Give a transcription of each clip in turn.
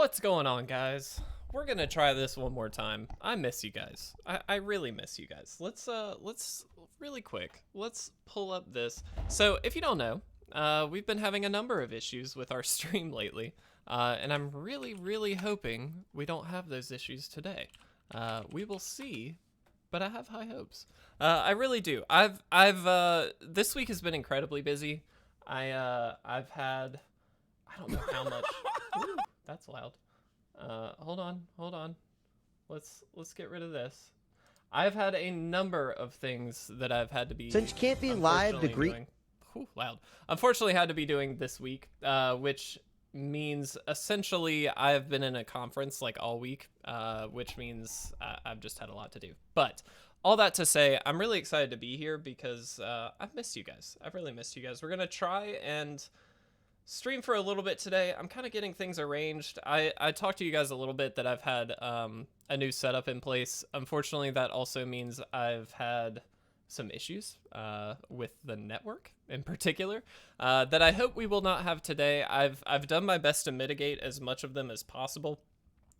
What's going on, guys? We're gonna try this one more time. I miss you guys. I really miss you guys. Let's really quick. Let's pull up this. So if you don't know, we've been having a number of issues with our stream lately, and I'm really hoping we don't have those issues today. We will see, but I have high hopes. I really do. This week has been incredibly busy. I've had, I don't know how much. Ooh, that's loud. Hold on. Let's get rid of this. I've had a number of things that I've had to be. Since you can't be live, the Greek. Loud. Unfortunately, had to be doing this week, which means essentially I've been in a conference like all week, which means I've just had a lot to do. But all that to say, I'm really excited to be here because I've missed you guys. I've really missed you guys. We're gonna try and stream for a little bit today. I'm kind of getting things arranged. I talked to you guys a little bit that I've had a new setup in place. Unfortunately, that also means I've had some issues with the network in particular that I hope we will not have today. I've done my best to mitigate as much of them as possible.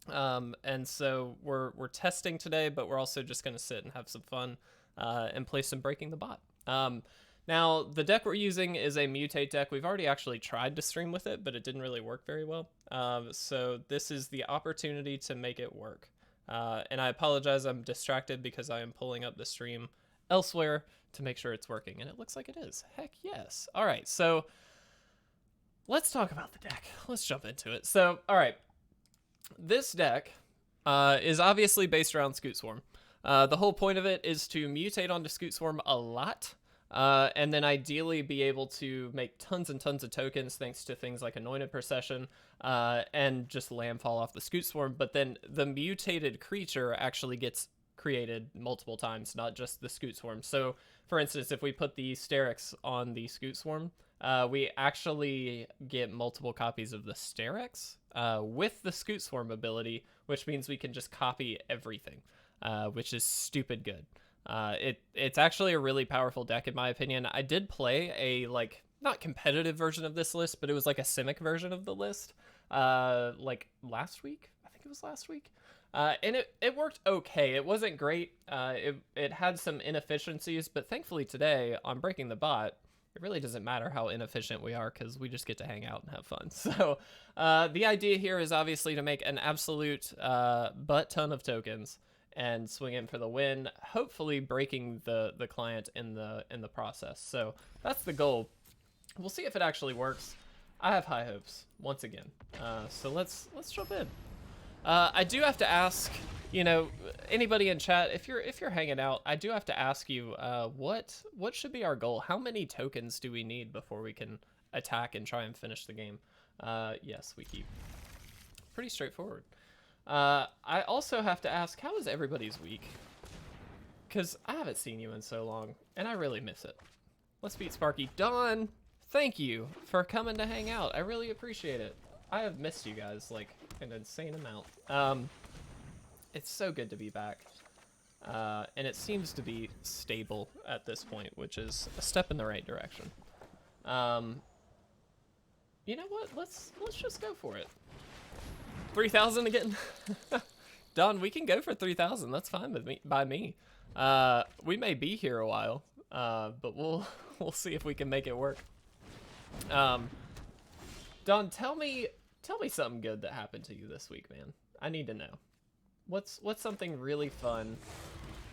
And so we're testing today, but we're also just going to sit and have some fun and play some Breaking the Bot. Now, the deck we're using is a Mutate deck. We've already actually tried to stream with it, but it didn't really work very well. So this is the opportunity to make it work. And I apologize, I'm distracted because I am pulling up the stream elsewhere to make sure it's working. And it looks like it is. Heck yes. All right, so let's talk about the deck. Let's jump into it. So, all right. This deck is obviously based around Scute Swarm. The whole point of it is to mutate onto Scute Swarm a lot. And then ideally be able to make tons and tons of tokens thanks to things like Anointed Procession and just landfall off the Scute Swarm. But then the mutated creature actually gets created multiple times, not just the Scute Swarm. So, for instance, if we put the Sterex on the Scute Swarm, we actually get multiple copies of the Sterex with the Scute Swarm ability, which means we can just copy everything, which is stupid good. It's actually a really powerful deck in my opinion. I did play a not competitive version of this list, but it was like a Simic version of the list like last week. I think it was last week. And it worked okay. It wasn't great. It had some inefficiencies, but thankfully today on Breaking the Bot, it really doesn't matter how inefficient we are because we just get to hang out and have fun. So the idea here is obviously to make an absolute butt ton of tokens and swing in for the win, hopefully breaking the client in the process. So that's the goal. We'll see if it actually works. I have high hopes once again. So let's jump in. I do have to ask, you know, anybody in chat, if you're hanging out, I do have to ask you, what should be our goal? How many tokens do we need before we can attack and try and finish the game? Yes, we keep. Pretty straightforward. I also have to ask, how is everybody's week? Because I haven't seen you in so long, and I really miss it. Let's beat Sparky. Don, thank you for coming to hang out. I really appreciate it. I have missed you guys, like, an insane amount. It's so good to be back. And it seems to be stable at this point, which is a step in the right direction. You know what? Let's just go for it. 3,000 again. Don, we can go for 3,000. That's fine with me. By me. We may be here a while, but we'll see if we can make it work. Don, tell me something good that happened to you this week, man. I need to know. What's something really fun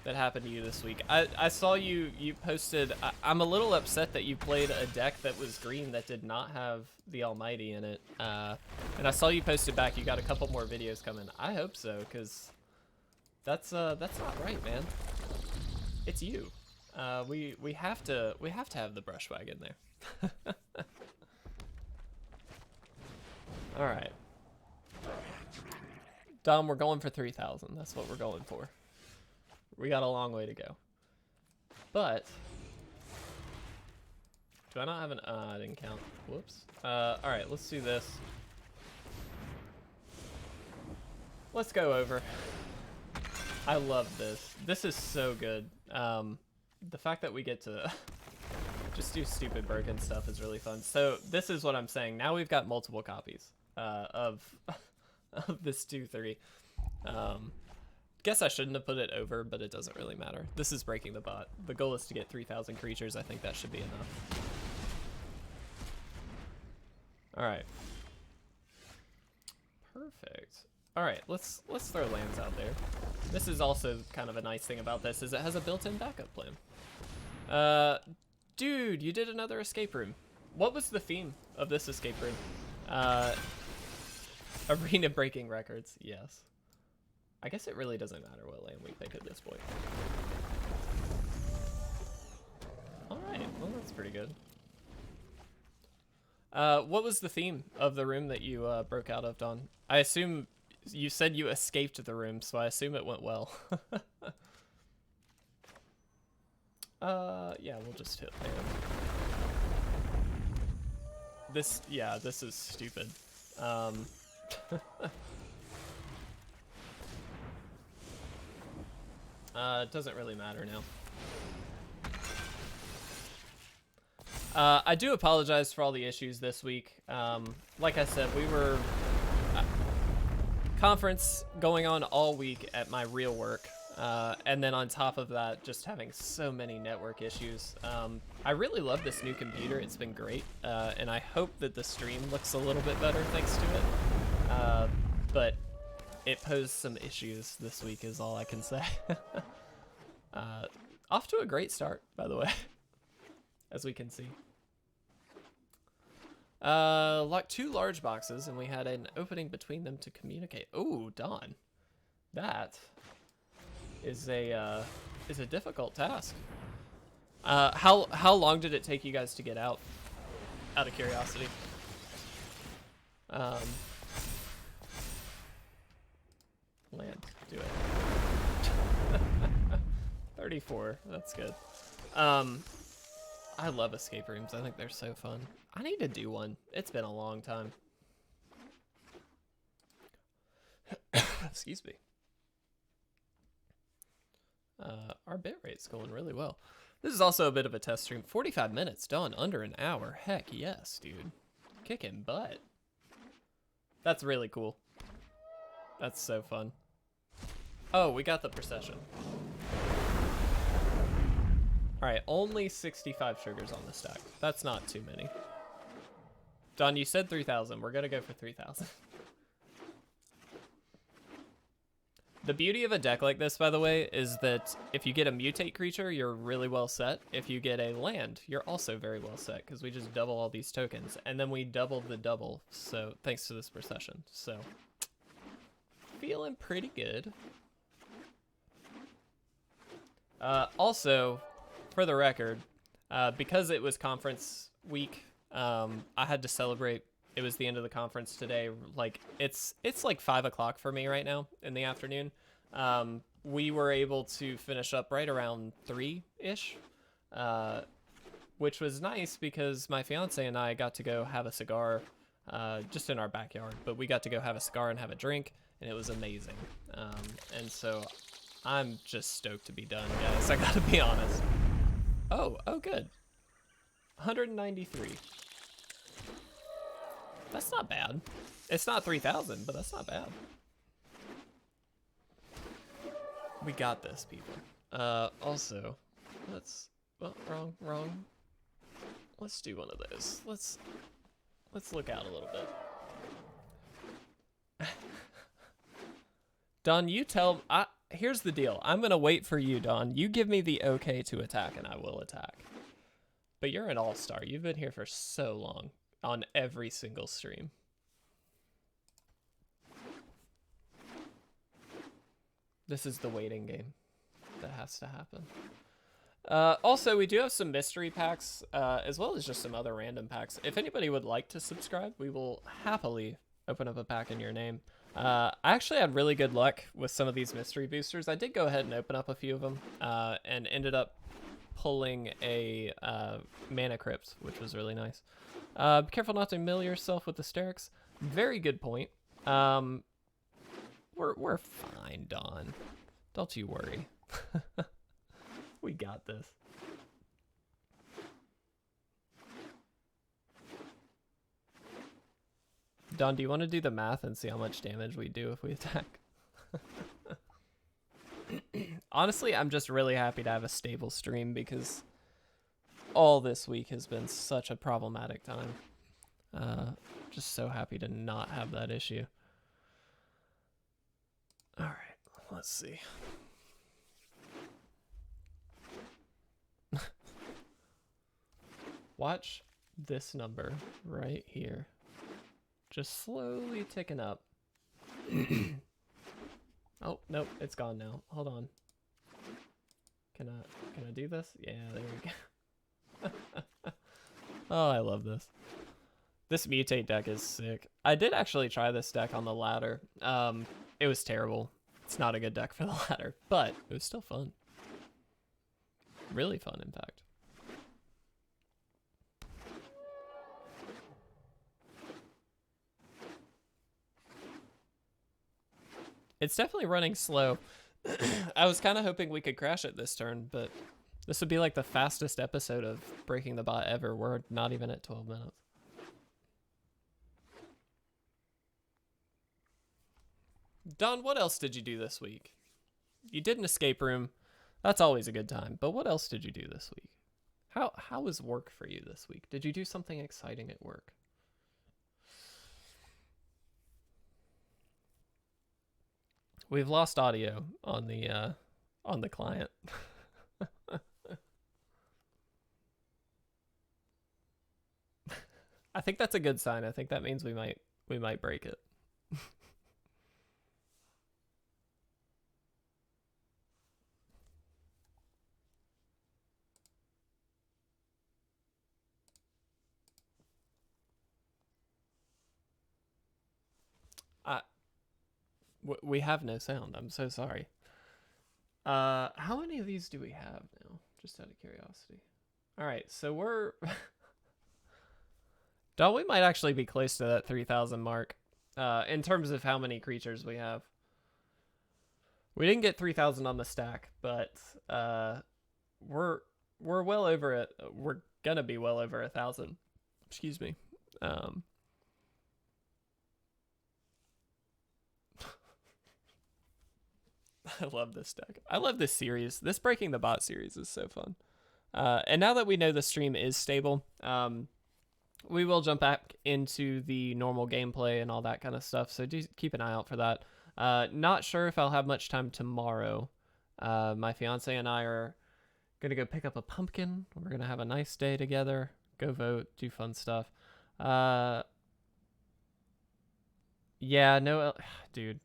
that happened to you this week? I saw you posted. I'm a little upset that you played a deck that was green that did not have the Almighty in it. And I saw you posted back. You got a couple more videos coming. I hope so, because that's not right, man. It's you. We have to have the brush wagon there. All right. Dom, we're going for 3,000. That's what we're going for. We got a long way to go. But do I not have an I didn't count. Whoops. All right, let's do this. Let's go over. I love this. This is so good. The fact that we get to just do stupid broken stuff is really fun. So this is what I'm saying. Now we've got multiple copies of of this 2-3. Guess I shouldn't have put it over, but it doesn't really matter. This is breaking the bot. The goal is to get 3,000 creatures. I think that should be enough. All right. Perfect. All right, let's throw lands out there. This is also kind of a nice thing about this is it has a built-in backup plan. Dude, you did another escape room. What was the theme of this escape room? Arena breaking records, yes. I guess it really doesn't matter what land we pick at this point. All right, well, that's pretty good. What was the theme of the room that you broke out of, Dawn? I assume you said you escaped the room, so I assume it went well. Yeah, we'll just hit land. This is stupid. It doesn't really matter now. I do apologize for all the issues this week. Like I said, we were conference going on all week at my real work. And then on top of that, just having so many network issues. I really love this new computer. It's been great. And I hope that the stream looks a little bit better thanks to it. But it posed some issues this week is all I can say. Off to a great start, by the way, as we can see. Locked 2 large boxes, and we had an opening between them to communicate. Oh, Dawn. That is a difficult task. How long did it take you guys to get out? Out of curiosity. Land, do it. 34, that's good. I love escape rooms. I think they're so fun. I need to do one. It's been a long time. Excuse me. Our bitrate's going really well. This is also a bit of a test stream. 45 minutes done, under an hour. Heck yes, dude. Kicking butt. That's really cool. That's so fun. Oh, we got the procession. All right, only 65 triggers on the stack. That's not too many. Don, you said 3,000. We're gonna go for 3,000. The beauty of a deck like this, by the way, is that if you get a mutate creature, you're really well set. If you get a land, you're also very well set because we just double all these tokens, and then we double the double. So thanks to this procession. So feeling pretty good. Also, for the record, because it was conference week, I had to celebrate. It was the end of the conference today. Like it's like 5 o'clock for me right now in the afternoon. We were able to finish up right around 3-ish, which was nice because my fiance and I got to go have a cigar, just in our backyard. But we got to go have a cigar and have a drink, and it was amazing. And so I'm just stoked to be done, guys. I gotta be honest. Oh, good. 193. That's not bad. It's not 3,000, but that's not bad. We got this, people. Also, let's... Well, wrong. Let's do one of those. Let's look out a little bit. Don, you tell... Here's the deal. I'm going to wait for you, Don. You give me the okay to attack, and I will attack. But you're an all-star. You've been here for so long. On every single stream. This is the waiting game that has to happen. Also, we do have some mystery packs, as well as just some other random packs. If anybody would like to subscribe, we will happily open up a pack in your name. I actually had really good luck with some of these mystery boosters. I did go ahead and open up a few of them, and ended up pulling a mana crypt, which was really nice. Be careful not to mill yourself with hysterics. Very good point. We're fine, Don. Don't you worry. We got this. Don, do you want to do the math and see how much damage we do if we attack? Honestly, I'm just really happy to have a stable stream because all this week has been such a problematic time. Just so happy to not have that issue. All right, let's see. Watch this number right here. Just slowly ticking up. Oh, nope, it's gone now. Hold on. Can I do this? Yeah, there we go. Oh, I love this. This Mutate deck is sick. I did actually try this deck on the ladder. It was terrible. It's not a good deck for the ladder, but it was still fun. Really fun, in fact. It's definitely running slow. I was kind of hoping we could crash it this turn, but this would be like the fastest episode of Breaking the Bot ever. We're not even at 12 minutes. Don, what else did you do this week? You did an escape room. That's always a good time. But what else did you do this week? How was work for you this week? Did you do something exciting at work? We've lost audio on the client. I think that's a good sign. I think that means we might break it. We have no sound. I'm so sorry. How many of these do we have now? Just out of curiosity. All right, so we're... Don, we might actually be close to that 3,000 mark in terms of how many creatures we have. We didn't get 3,000 on the stack, but we're well over it. We're gonna be well over 1,000. Excuse me. I love this deck. I love this series. This Breaking the Bot series is so fun. And now that we know the stream is stable, we will jump back into the normal gameplay and all that kind of stuff. So do keep an eye out for that. Not sure if I'll have much time tomorrow. My fiance and I are going to go pick up a pumpkin. We're going to have a nice day together. Go vote. Do fun stuff. Yeah, no, dude.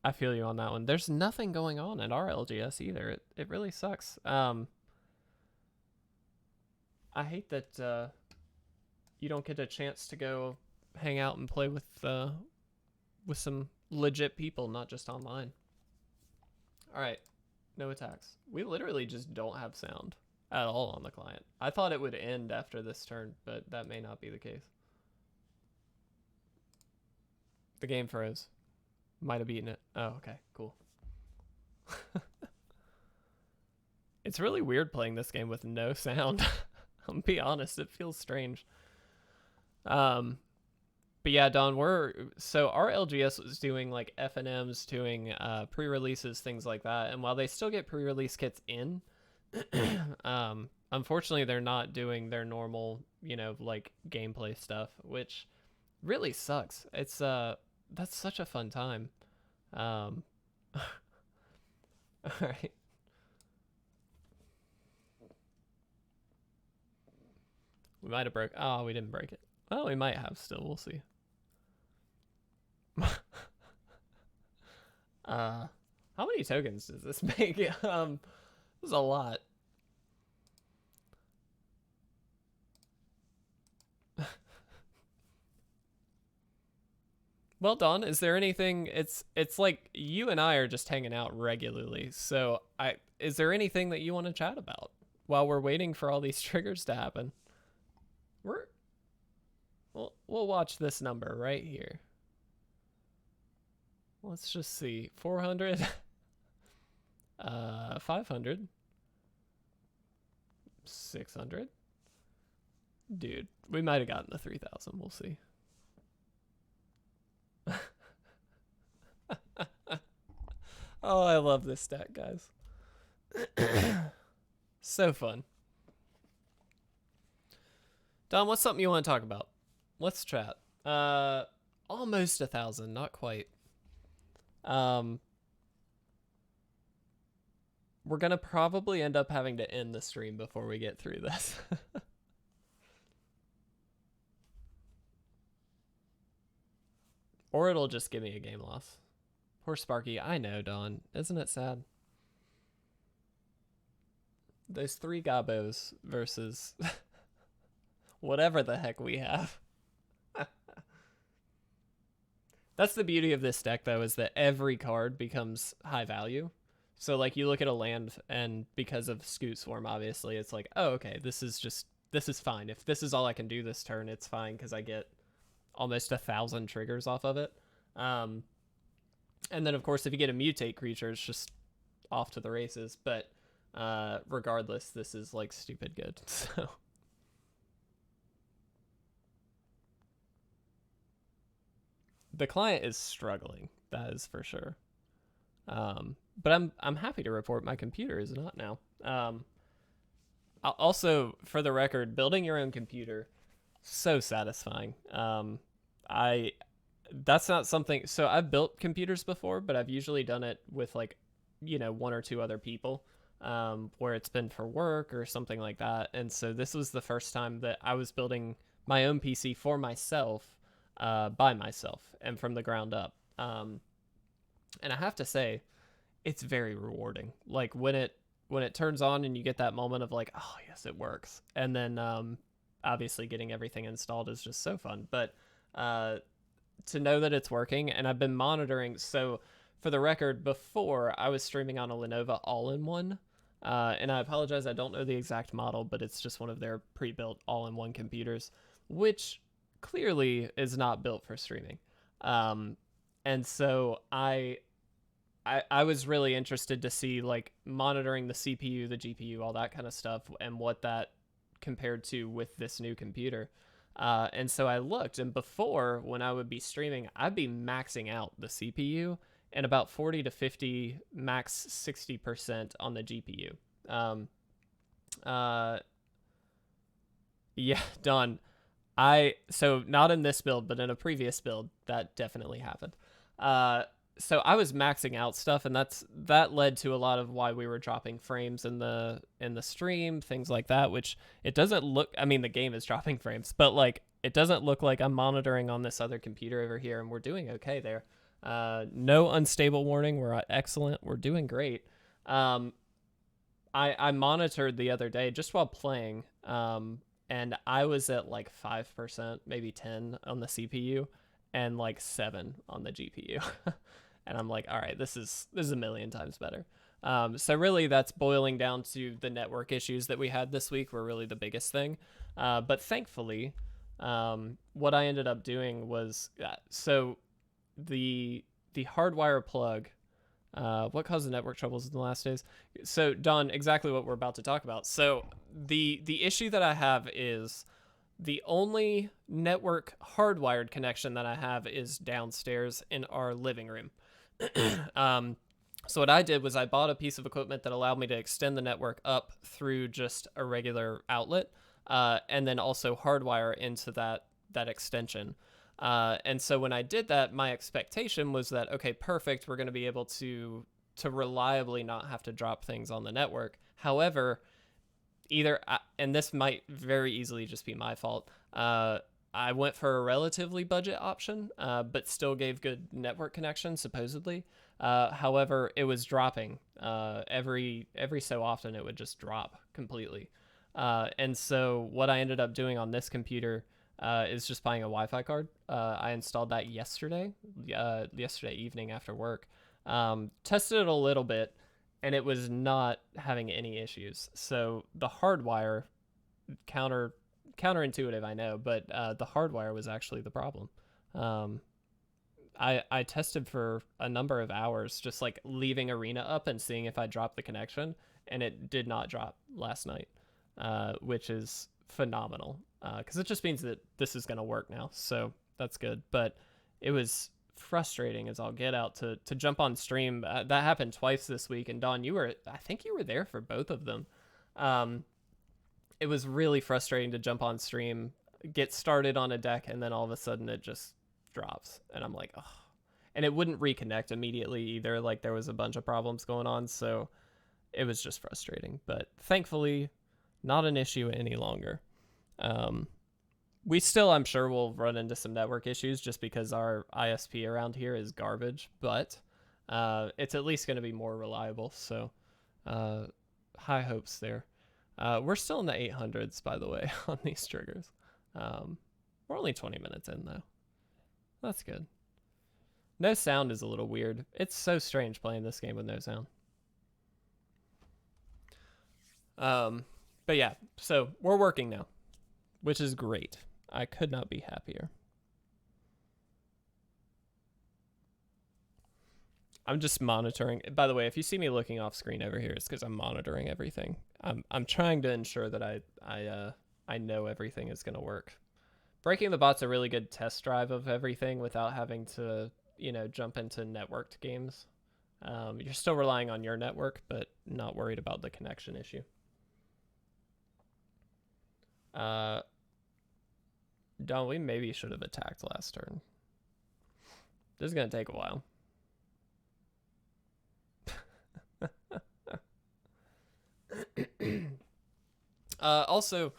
I feel you on that one. There's nothing going on at our LGS either. It really sucks. I hate that you don't get a chance to go hang out and play with some legit people, not just online. All right, no attacks. We literally just don't have sound at all on the client. I thought it would end after this turn, but that may not be the case. The game froze. Might have beaten it. Oh, okay, cool. It's really weird playing this game with no sound. I'll be honest, it feels strange. But yeah, Don, so our LGS was doing like FNMs, doing pre-releases, things like that. And while they still get pre-release kits in, unfortunately they're not doing their normal, like gameplay stuff, which really sucks. It's that's such a fun time. All right. We might have broke. Oh, we didn't break it. Well, we might have still. We'll see. How many tokens does this make? This is a lot. Well, Dawn, is there anything? It's like you and I are just hanging out regularly. So is there anything that you want to chat about while we're waiting for all these triggers to happen? We'll watch this number right here. Let's just see. 400, 500, 600, Dude, we might have gotten the 3,000. We'll see. Oh, I love this deck, guys. So fun. Don, what's something you want to talk about? Let's chat. Almost 1,000, not quite. We're gonna probably end up having to end the stream before we get through this. Or it'll just give me a game loss. Poor Sparky. I know, Don. Isn't it sad? Those 3 Gabos versus whatever the heck we have. That's the beauty of this deck, though, is that every card becomes high value. So, like, you look at a land, and because of Scute Swarm, obviously, it's like, oh, okay, this is fine. If this is all I can do this turn, it's fine, because I get almost 1,000 triggers off of it. And then, of course, if you get a mutate creature, it's just off to the races. But regardless, this is, like, stupid good. So the client is struggling, that is for sure. But I'm happy to report my computer is not now. Also, for the record, building your own computer, so satisfying. That's not something. So I've built computers before, but I've usually done it with, like, 1 or 2 other people, where it's been for work or something like that. And so this was the first time that I was building my own PC for myself, by myself, and from the ground up. And I have to say, it's very rewarding. Like, when it turns on and you get that moment of, like, oh yes, it works. And then obviously getting everything installed is just so fun. But to know that it's working, and I've been monitoring. So for the record, before I was streaming on a Lenovo all-in-one, and I apologize, I don't know the exact model, but it's just one of their pre-built all-in-one computers, which clearly is not built for streaming. And so I was really interested to see, like, monitoring the CPU, the GPU, all that kind of stuff, and what that compared to with this new computer. And so I looked, and before, when I would be streaming, I'd be maxing out the CPU and about 40 to 50, max 60% on the GPU. Yeah, done. So not in this build, but in a previous build, that definitely happened. So I was maxing out stuff, and that led to a lot of why we were dropping frames in the stream, things like that, which it doesn't look, I mean, the game is dropping frames, but, like, it doesn't look like I'm monitoring on this other computer over here, and we're doing okay there. No unstable warning. We're excellent. We're doing great. I monitored the other day just while playing, and I was at, like, 5%, maybe 10 on the CPU, and, like, 7 on the GPU. And I'm like, all right, this is a million times better. So really, that's boiling down to the network issues that we had this week were really the biggest thing. But thankfully, what I ended up doing was, so the hardwire plug, what caused the network troubles in the last days? So, Don, exactly what we're about to talk about. So the issue that I have is the only network hardwired connection that I have is downstairs in our living room. So what I did was I bought a piece of equipment that allowed me to extend the network up through just a regular outlet, and then also hardwire into that extension. And so when I did that, my expectation was that, okay, perfect, we're going to be able to reliably not have to drop things on the network. However, and this might very easily just be my fault, I went for a relatively budget option, but still gave good network connection, supposedly. However, it was dropping. Every so often, it would just drop completely. And so what I ended up doing on this computer is just buying a Wi-Fi card. I installed that yesterday evening after work. Tested it a little bit, and it was not having any issues. So the hardwire, counterintuitive, I know, but the hardwire was actually the problem. I tested for a number of hours, just, like, leaving Arena up and seeing if I dropped the connection, and it did not drop last night, which is phenomenal, because it just means that this is going to work now. So that's good. But it was frustrating as all get out to jump on stream. That happened twice this week. And Dawn, I think you were there for both of them. It was really frustrating to jump on stream, get started on a deck, and then all of a sudden it just drops. And I'm like, oh. And it wouldn't reconnect immediately either. Like, there was a bunch of problems going on. So it was just frustrating. But thankfully, not an issue any longer. We still, I'm sure, will run into some network issues just because our ISP around here is garbage. But it's at least going to be more reliable. So high hopes there. We're still in the 800s, by the way, on these triggers. We're only 20 minutes in, though. That's good. No sound is a little weird. It's so strange playing this game with no sound. But yeah, so we're working now, which is great. I could not be happier. I'm just monitoring. By the way, if you see me looking off screen over here, it's because I'm monitoring everything. I'm trying to ensure that I know everything is going to work. Breaking the Bot's a really good test drive of everything without having to, jump into networked games. You're still relying on your network, but not worried about the connection issue. Don, we maybe should have attacked last turn. This is going to take a while. Also,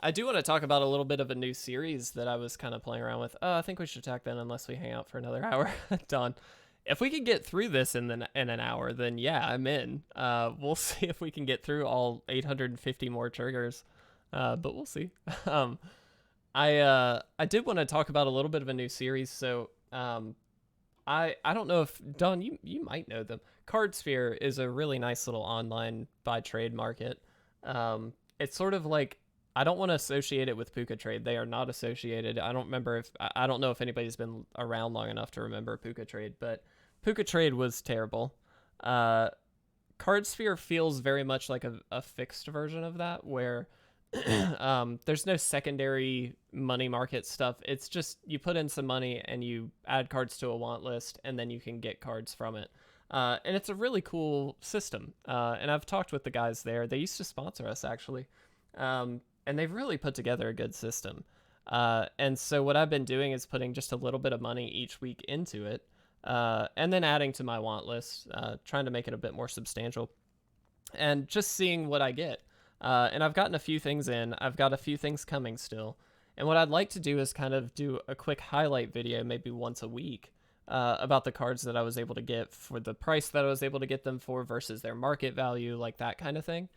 I do want to talk about a little bit of a new series that I was kind of playing around with. I think we should attack then unless we hang out for another hour. Don, if we can get through this in an hour, then yeah, I'm in. We'll see if we can get through all 850 more triggers, but we'll see. I did want to talk about a little bit of a new series. So I don't know if, Don, you might know them. CardSphere is a really nice little online buy trade market. It's sort of like, I don't want to associate it with Puka Trade. They are not associated. I don't know if anybody's been around long enough to remember Puka Trade, but Puka Trade was terrible. CardSphere feels very much like a fixed version of that, where there's no secondary money market stuff. It's just you put in some money and you add cards to a want list, and then you can get cards from it. And it's a really cool system. And I've talked with the guys there. They used to sponsor us, actually. And they've really put together a good system. And so what I've been doing is putting just a little bit of money each week into it, and then adding to my want list, trying to make it a bit more substantial, and just seeing what I get. And I've gotten a few things in. I've got a few things coming still. And what I'd like to do is kind of do a quick highlight video, maybe once a week, about the cards that I was able to get for the price that I was able to get them for versus their market value, like that kind of thing.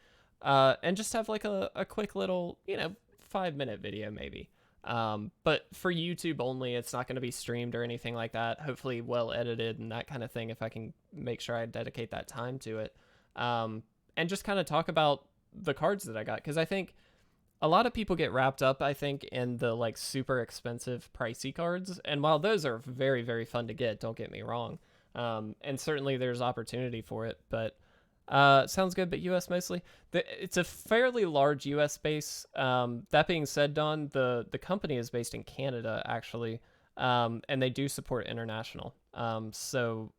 And just have like a quick little, 5-minute video maybe. But for YouTube only, it's not going to be streamed or anything like that. Hopefully well edited and that kind of thing, if I can make sure I dedicate that time to it. And just kind of talk about the cards that I got, because I think a lot of people get wrapped up, I think, in the like super expensive pricey cards. And while those are very, very fun to get, don't get me wrong. And certainly there's opportunity for it, but sounds good, but US mostly. It's a fairly large US base. That being said, Don, the company is based in Canada, actually, and they do support international. So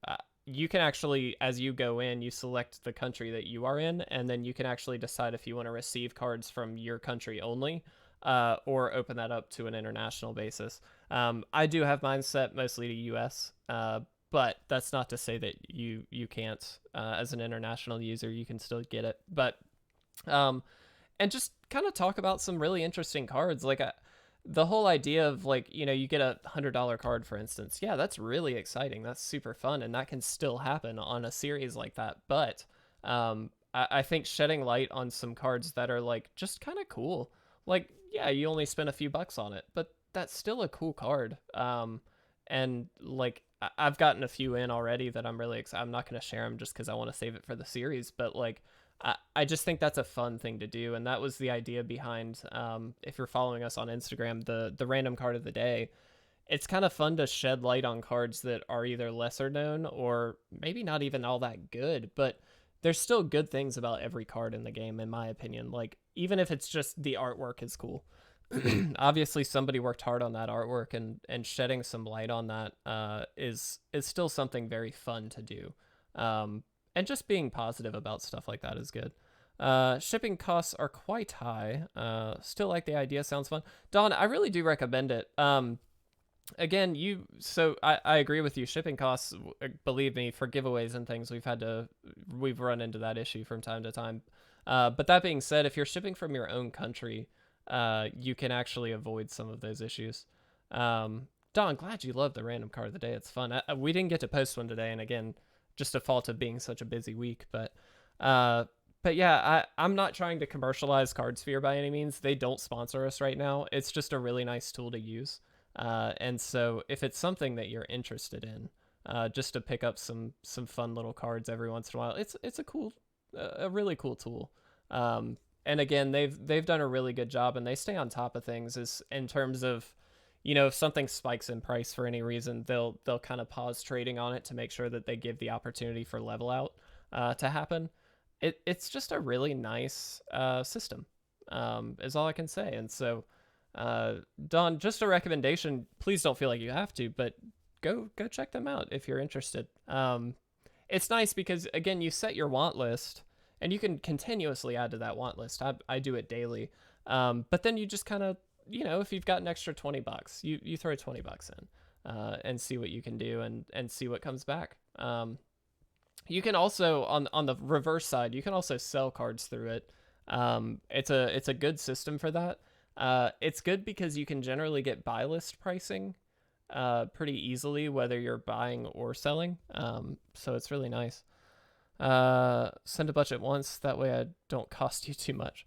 you can actually, as you go in, you select the country that you are in, and then you can actually decide if you want to receive cards from your country only, or open that up to an international basis. I do have mine set mostly to US, but that's not to say that you can't, as an international user, you can still get it. But, and just kind of talk about some really interesting cards. Like the whole idea of like, you get a $100 card, for instance. Yeah, that's really exciting. That's super fun. And that can still happen on a series like that. But, I think shedding light on some cards that are like, just kind of cool. Like, yeah, you only spend a few bucks on it, but that's still a cool card. And like, I've gotten a few in already that I'm really excited. I'm not going to share them just because I want to save it for the series, but like, I just think that's a fun thing to do. And that was the idea behind, if you're following us on Instagram, the random card of the day. It's kind of fun to shed light on cards that are either lesser known or maybe not even all that good, but there's still good things about every card in the game, in my opinion. Like, even if it's just the artwork is cool. Obviously, somebody worked hard on that artwork, and shedding some light on that is still something very fun to do. And just being positive about stuff like that is good. Shipping costs are quite high. Still like the idea, sounds fun. Don, I really do recommend it. Again, I agree with you. Shipping costs, believe me, for giveaways and things, we've run into that issue from time to time. But that being said, if you're shipping from your own country, you can actually avoid some of those issues. Don, glad you love the random card of the day. It's fun. We didn't get to post one today, and again, just a fault of being such a busy week. But yeah, I'm not trying to commercialize Cardsphere by any means. They don't sponsor us right now. It's just a really nice tool to use. And so if it's something that you're interested in, just to pick up some fun little cards every once in a while, it's a really cool tool. And again, they've done a really good job, and they stay on top of things in terms of, if something spikes in price for any reason, they'll kind of pause trading on it to make sure that they give the opportunity for level out to happen. It's just a really nice system, is all I can say. And so, Don, just a recommendation. Please don't feel like you have to, but go check them out if you're interested. It's nice because, again, you set your want list, and you can continuously add to that want list. I do it daily. But then you just kind of, if you've got an extra $20, you throw $20 in and see what you can do and see what comes back. You can also, on the reverse side, you can also sell cards through it. It's a good system for that. It's good because you can generally get buy list pricing pretty easily, whether you're buying or selling. So it's really nice. Send a bunch at once. That way I don't cost you too much.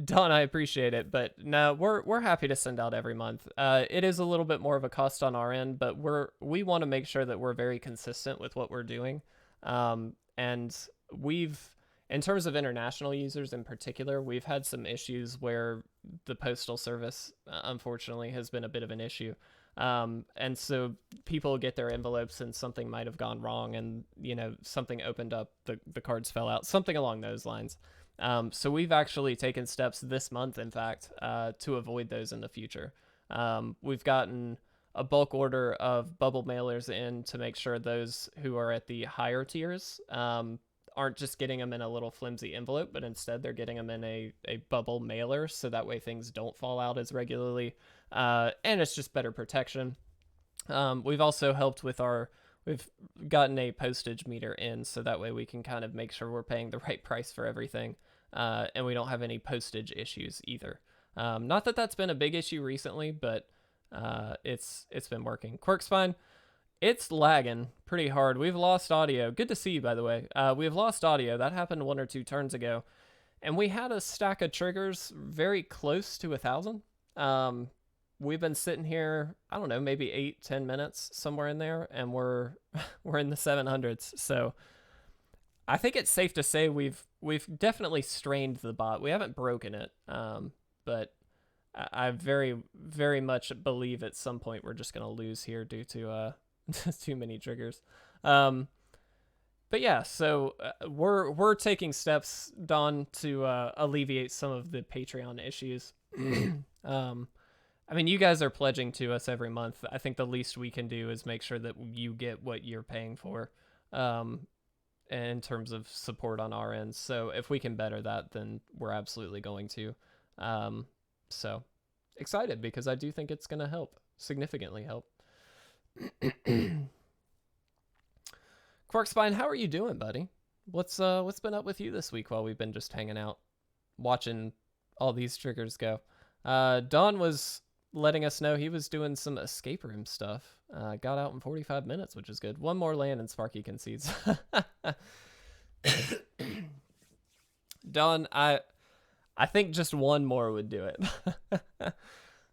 Don, I appreciate it, but no, we're happy to send out every month. It is a little bit more of a cost on our end, but we want to make sure that we're very consistent with what we're doing. And in terms of international users in particular, we've had some issues where the postal service, unfortunately, has been a bit of an issue. And so people get their envelopes and something might have gone wrong, and something opened up, the cards fell out, something along those lines. So we've actually taken steps this month, in fact, to avoid those in the future. We've gotten a bulk order of bubble mailers in to make sure those who are at the higher tiers aren't just getting them in a little flimsy envelope, but instead they're getting them in a bubble mailer, so that way things don't fall out as regularly, and it's just better protection. We've also helped with we've gotten a postage meter in, so that way we can kind of make sure we're paying the right price for everything, and we don't have any postage issues either. Not that that's been a big issue recently, but it's been working. Quirkspine, it's lagging pretty hard. We've lost audio. Good to see you, by the way. We've lost audio. That happened 1 or 2 turns ago, and we had a stack of triggers very close to 1,000. We've been sitting here, I don't know, maybe 8-10 minutes, somewhere in there, and we're in the 700s. So I think it's safe to say we've definitely strained the bot. We haven't broken it, but I very, very much believe at some point we're just gonna lose here due to too many triggers. But yeah, so we're taking steps, Don, to alleviate some of the Patreon issues. I mean, you guys are pledging to us every month. I think the least we can do is make sure that you get what you're paying for, in terms of support on our end. So if we can better that, then we're absolutely going to. So excited, because I do think it's going to help, significantly help. Quarkspine, how are you doing, buddy? What's been up with you this week while we've been just hanging out, watching all these triggers go? Don was letting us know he was doing some escape room stuff. Got out in 45 minutes, which is good. One more land and Sparky concedes. Don, I think just one more would do it.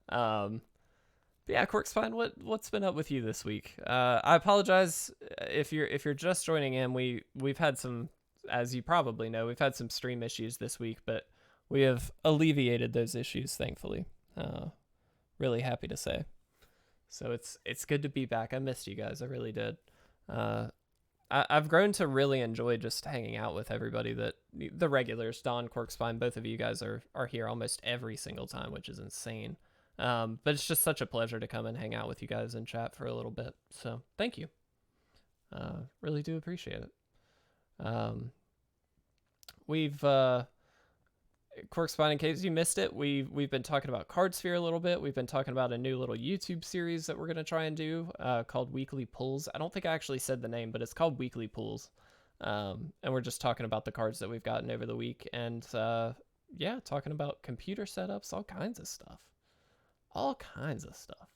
But yeah, Quirkspine, what's been up with you this week? I apologize if you're just joining in. We've had some, as you probably know, we've had some stream issues this week, but we have alleviated those issues, thankfully. Really happy to say. So it's good to be back. I missed you guys. I really did. I've grown to really enjoy just hanging out with everybody, that the regulars, Don, Corkspine, both of you guys are here almost every single time, which is insane. But it's just such a pleasure to come and hang out with you guys and chat for a little bit. So thank you. Really do appreciate it. We've Corkspine, in case you missed it, we've been talking about Cardsphere a little bit. We've been talking about a new little YouTube series that we're going to try and do called Weekly Pulls. I don't think I actually said the name, but it's called Weekly Pulls. And we're just talking about the cards that we've gotten over the week. And yeah, talking about computer setups, all kinds of stuff. All kinds of stuff.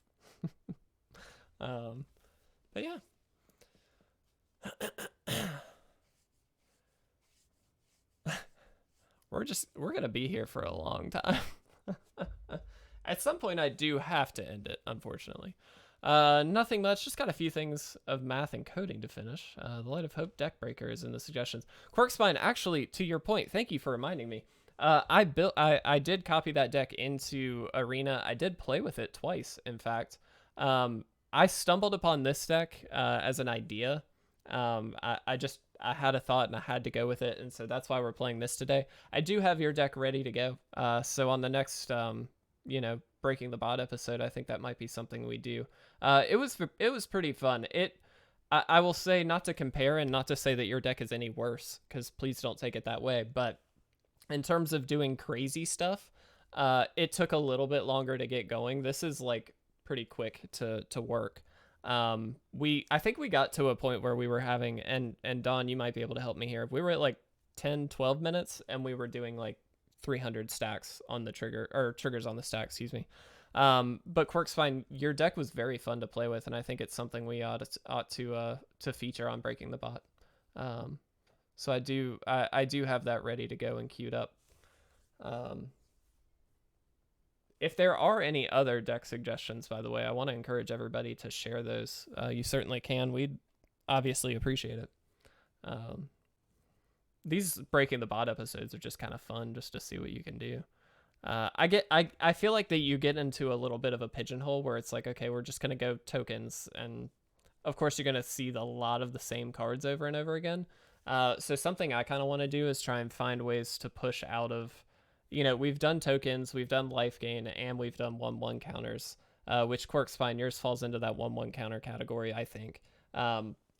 But yeah. We're gonna be here for a long time. At some point I do have to end it, unfortunately. Nothing much, just got a few things of math and coding to finish. The Light of Hope deck breaker is in the suggestions. Corkspine, actually, to your point, thank you for reminding me. I did copy that deck into Arena. I did play with it twice, in fact. I stumbled upon this deck as an idea. I had a thought and I had to go with it, and so that's why we're playing this today. I do have your deck ready to go. So on the next, Breaking the Bot episode, I think that might be something we do. It was pretty fun. I will say, not to compare and not to say that your deck is any worse, because please don't take it that way, but in terms of doing crazy stuff, it took a little bit longer to get going. This is like pretty quick to work. I think we got to a point where we were having, and Don, you might be able to help me here. We were at like 10-12 minutes and we were doing like 300 stacks on the trigger, or triggers on the stack, excuse me. But Corkspine, your deck was very fun to play with, and I think it's something we ought to feature on Breaking the Bot. So I do have that ready to go and queued up. If there are any other deck suggestions, by the way, I want to encourage everybody to share those. You certainly can. We'd obviously appreciate it. These Breaking the Bot episodes are just kind of fun, just to see what you can do. I feel like that you get into a little bit of a pigeonhole where it's like, okay, we're just going to go tokens. And of course you're going to see a lot of the same cards over and over again. So something I kind of want to do is try and find ways to push out of, we've done tokens, we've done life gain, and we've done 1/1 counters, which Corkspine, yours falls into that 1/1 counter category, I think.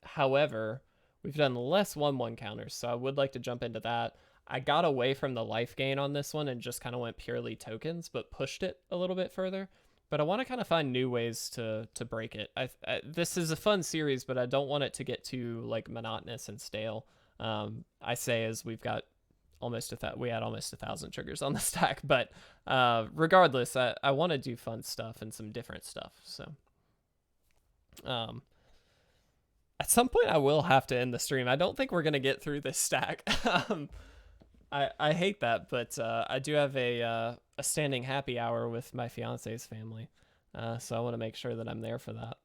However, we've done less 1/1 counters, so I would like to jump into that. I got away from the life gain on this one and just kind of went purely tokens, but pushed it a little bit further. But I want to kind of find new ways to break it. This is a fun series, but I don't want it to get too like monotonous and stale. I say as we've got we had almost 1,000 triggers on the stack, but regardless, I want to do fun stuff and some different stuff. So at some point I will have to end the stream. I don't think we're gonna get through this stack. I hate that, but I do have a standing happy hour with my fiance's family, so I want to make sure that I'm there for that.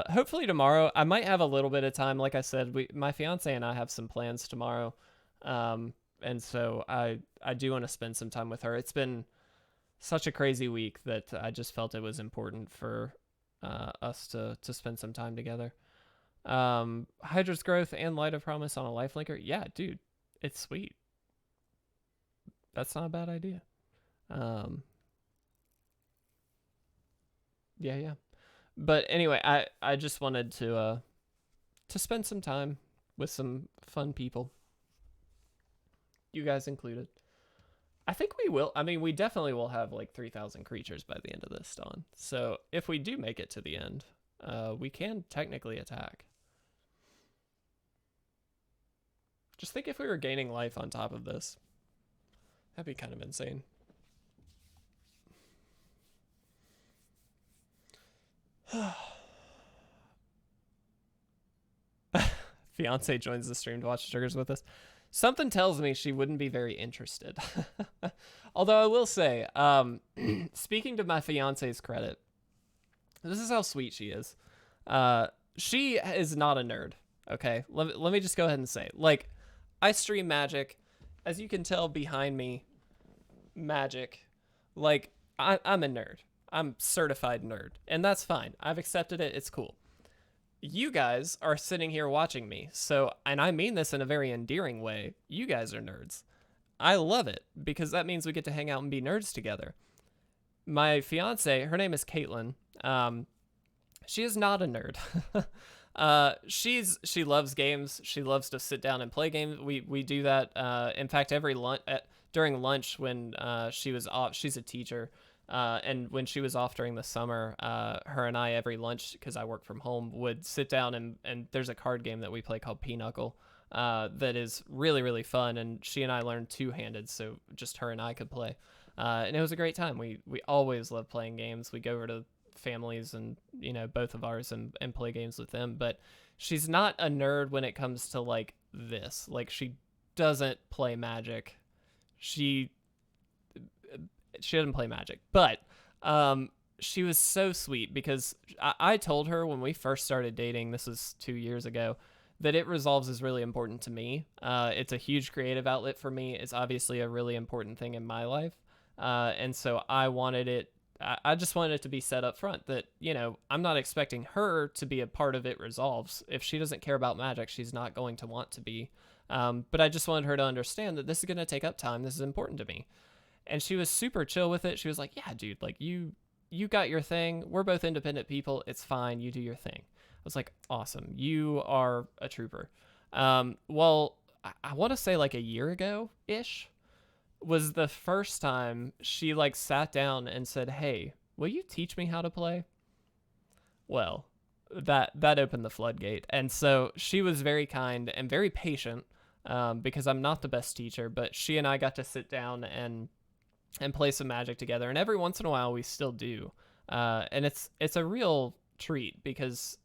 Hopefully tomorrow I might have a little bit of time. Like I said, my fiance and I have some plans tomorrow. And so I do want to spend some time with her. It's been such a crazy week that I just felt it was important for us to spend some time together. Hydra's Growth and Light of Promise on a lifelinker. Yeah, dude, it's sweet. That's not a bad idea. Yeah. But anyway, I just wanted to spend some time with some fun people. You guys included. I think we will. I mean, we definitely will have like 3,000 creatures by the end of this, Dawn. So if we do make it to the end, we can technically attack. Just think if we were gaining life on top of this. That'd be kind of insane. Fiance joins the stream to watch triggers with us. Something tells me she wouldn't be very interested. Although I will say, speaking to my fiance's credit, this is how sweet she is. She is not a nerd. Okay, let me just go ahead and say, like, I stream Magic, as you can tell behind me, Magic. Like, I'm a nerd. I'm certified nerd, and that's fine. I've accepted it. It's cool. you guys are sitting here watching me. So, and I mean this in a very endearing way. You guys are nerds. I love it because that means we get to hang out and be nerds together. My fiance, her name is Caitlin. She is not a nerd. She loves games. She loves to sit down and play games. We do that. In fact, during lunch when she was off, she's a teacher. And when she was off during the summer, her and I every lunch, because I work from home, would sit down and there's a card game that we play called Pinochle. That is really, really fun, and she and I learned two-handed, so just her and I could play. And it was a great time. We always love playing games. We go over to families and, both of ours and play games with them. But she's not a nerd when it comes to, like, this. Like, she doesn't play Magic. She doesn't play Magic. But she was so sweet because I told her when we first started dating, this was 2 years ago, that It Resolves is really important to me. It's a huge creative outlet for me. It's obviously a really important thing in my life. And so I just wanted it to be set up front that, I'm not expecting her to be a part of It Resolves. If she doesn't care about Magic, she's not going to want to be. But I just wanted her to understand that this is going to take up time. This is important to me. And she was super chill with it. She was like, yeah, dude, like you got your thing. We're both independent people. It's fine. You do your thing. I was like, awesome. You are a trooper. Well, I want to say like a year ago-ish was the first time she like sat down and said, hey, will you teach me how to play? Well, that opened the floodgate. And so she was very kind and very patient because I'm not the best teacher, but she and I got to sit down and play some Magic together. And every once in a while we still do. And it's a real treat because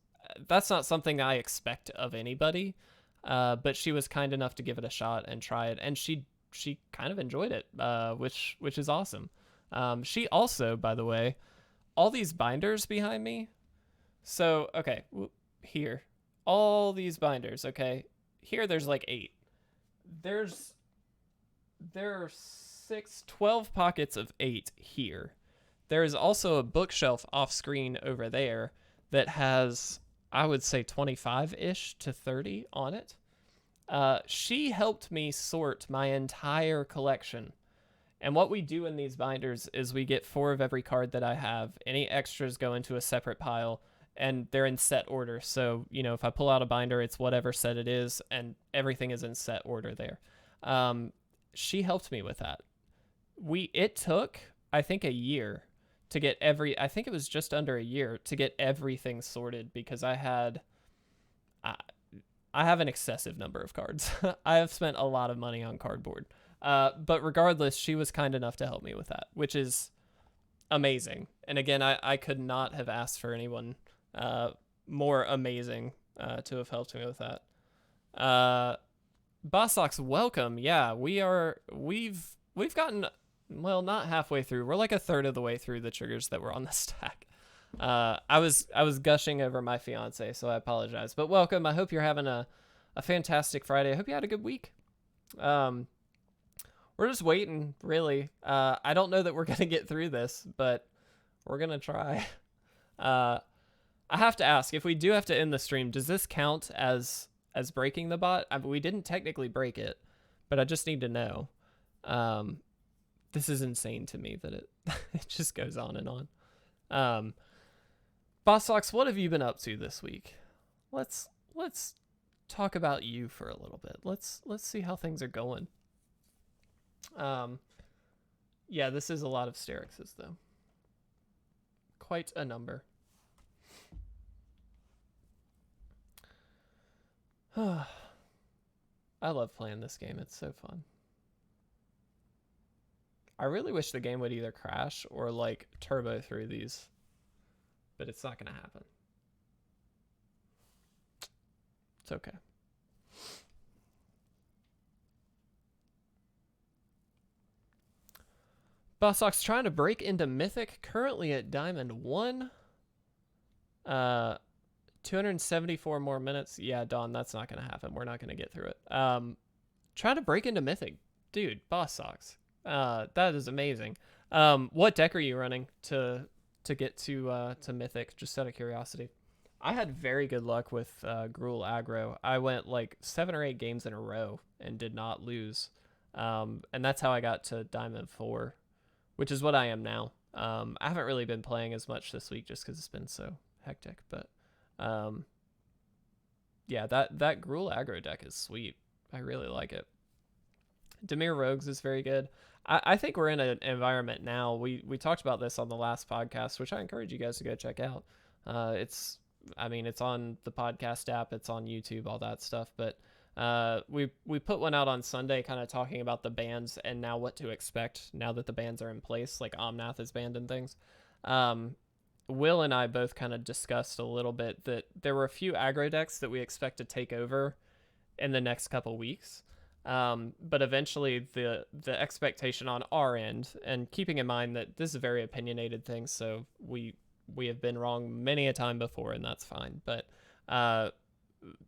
that's not something I expect of anybody, but she was kind enough to give it a shot and try it, and she kind of enjoyed it, which is awesome. She also, by the way, all these binders behind me. So okay, here, all these binders. Okay, here there's like 8. There are 12 pockets of 8 here. There is also a bookshelf off screen over there that has, I would say, 25-ish to 30 on it. She helped me sort my entire collection. And what we do in these binders is we get 4 of every card that I have. Any extras go into a separate pile, and they're in set order. So, if I pull out a binder, it's whatever set it is, and everything is in set order there. She helped me with that. It took, I think, a year to get I think it was just under a year to get everything sorted because I have an excessive number of cards. I have spent a lot of money on cardboard. But regardless, she was kind enough to help me with that, which is amazing. And again, I could not have asked for anyone more amazing to have helped me with that. Bossox, welcome. Yeah, we've gotten, well, not halfway through. We're like a third of the way through the triggers that were on the stack. I was gushing over my fiance, so I apologize. But welcome. I hope you're having a fantastic Friday. I hope you had a good week. We're just waiting, really. I don't know that we're gonna get through this, but we're gonna try. I have to ask, if we do have to end the stream, does this count as breaking the bot? We didn't technically break it, but I just need to know. This is insane to me that it just goes on and on. Bossox, what have you been up to this week? Let's talk about you for a little bit. Let's see how things are going. Yeah, this is a lot of Sterixes though. Quite a number. I love playing this game. It's so fun. I really wish the game would either crash or like turbo through these, but it's not going to happen. It's okay. Bossox trying to break into Mythic, currently at Diamond 1. 274 more minutes. Yeah, Dawn, that's not going to happen. We're not going to get through it. Trying to break into Mythic. Dude, Bossox. That is amazing. What deck are you running to get to Mythic, just out of curiosity? I had very good luck with Gruul aggro. I went like 7 or 8 games in a row and did not lose. And that's how I got to Diamond 4, which is what I am now. I haven't really been playing as much this week just because it's been so hectic. But um, yeah, that Gruul aggro deck is sweet. I really like it. Dimir Rogues is very good. I think we're in an environment now. We talked about this on the last podcast, which I encourage you guys to go check out. It's on the podcast app, it's on YouTube, all that stuff. But we put one out on Sunday, kind of talking about the bans and now what to expect now that the bans are in place, like Omnath is banned and things. Will and I both kind of discussed a little bit that there were a few aggro decks that we expect to take over in the next couple weeks. But eventually the expectation on our end, and keeping in mind that this is a very opinionated thing, so we have been wrong many a time before, and that's fine. But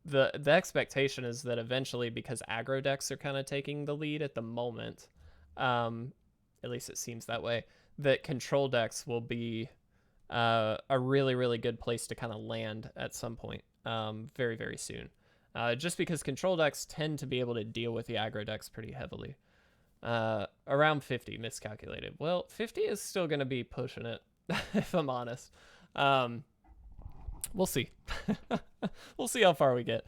the expectation is that eventually, because aggro decks are kind of taking the lead at the moment, at least it seems that way, that control decks will be a really, really good place to kind of land at some point, very, very soon. Just because control decks tend to be able to deal with the aggro decks pretty heavily. Around 50, miscalculated. Well, 50 is still going to be pushing it, if I'm honest. We'll see. We'll see how far we get.